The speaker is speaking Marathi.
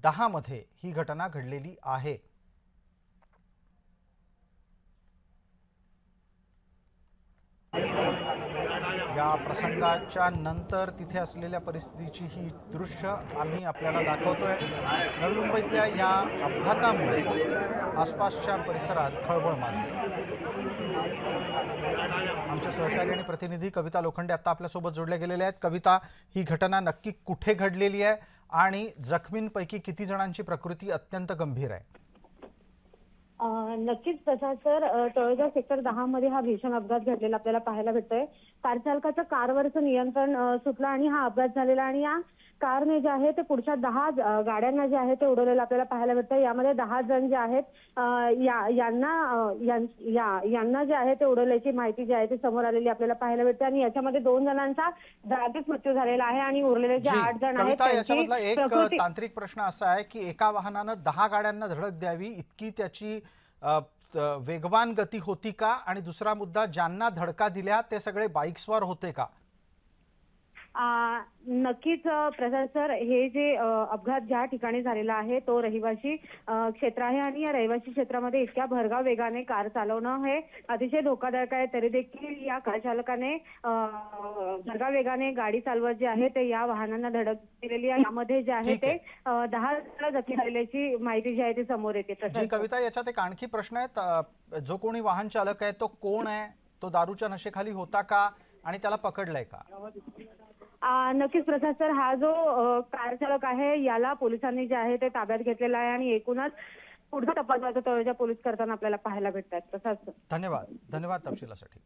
2010 मध्ये ही घटना घडलेली आहे। या प्रसंगाच्या नंतर तिथे असलेल्या परिस्थितीची ही दृश्य आम्ही आपल्याला दाखवतोय। नवी मुंबईतल्या या अपघातामुळे आसपासच्या परिसरात खळबळ माजली। आमचे सहकारी आणि प्रतिनिधी कविता लोखंडे आता आपल्यासोबत जोडले गेलेले आहेत। कविता, ही घटना नक्की कुठे घडलेली आहे आणि जखमींपैकी किती जणांची प्रकृती अत्यंत गंभीर आहे? नक्कीच प्रसाद सर, तळोजा सेक्टर 10 मध्ये हा भीषण अपघात घडलेला आपल्याला पाहायला भेटतोय। कार चालकाचं कारवरचं नियंत्रण सुटलं आणि हा अपघात झालेला आणि या कारने जे आहे ते पुढच्या 10 गाड्यांना जे आहे ते उडवलेलं आपल्याला पाहायला भेटतंय। यामध्ये 10 जण जे आहेत यांना जे आहे ते उडवल्याची माहिती जी आहे ती समोर आलेली आपल्याला पाहायला भेटते आणि याच्यामध्ये 2 जणांचा जागीच मृत्यू झालेला आहे आणि उरलेले जे 8 जण आहेत कविता, त्यांची याच्यामधला एक प्रकृती। तांत्रिक प्रश्न असा आहे की एका वाहनानं 10 गाड्यांना धडक द्यावी इतकी त्याची वेगवान गती होती का? आणि दुसरा मुद्दा, ज्यांना धडका दिल्या ते सगळे बाईक्सवर होते का? नक्कीच प्रसाद सर, हे जे अपघात ज्या ठिकाणी झालेला आहे तो रहिवासी क्षेत्र आहे आणि या रहिवासी क्षेत्रामध्ये इतक्या भरधाव वेगाने कार चालवणं हे अतिशय धोकादायक आहे। तरी देखील या कार चालकाने भरधाव वेगाने गाडी चालवत जे आहे ते या वाहनांना धडक दिलेली आहे। यामध्ये जे आहे ते 10 जण जखमी झालेल्याची माहिती जी आहे ती समोर येते। जी कविता, याच्यात एक आणखी प्रश्न आहे, जो कोणी वाहन चालक आहे तो कोण आहे? तो दारूच्या नशेखाली होता का आणि त्याला पकडलंय का? नक्कीच प्रसाद सर, हा जो कार चालक आहे याला पोलिसांनी जे आहे ते ताब्यात घेतलेला आहे आणि एकूणच पुढचा तपास तळोजा पोलीस करताना आपल्याला पाहायला भेटतात। प्रसाद सर, धन्यवाद तपशिलासाठी।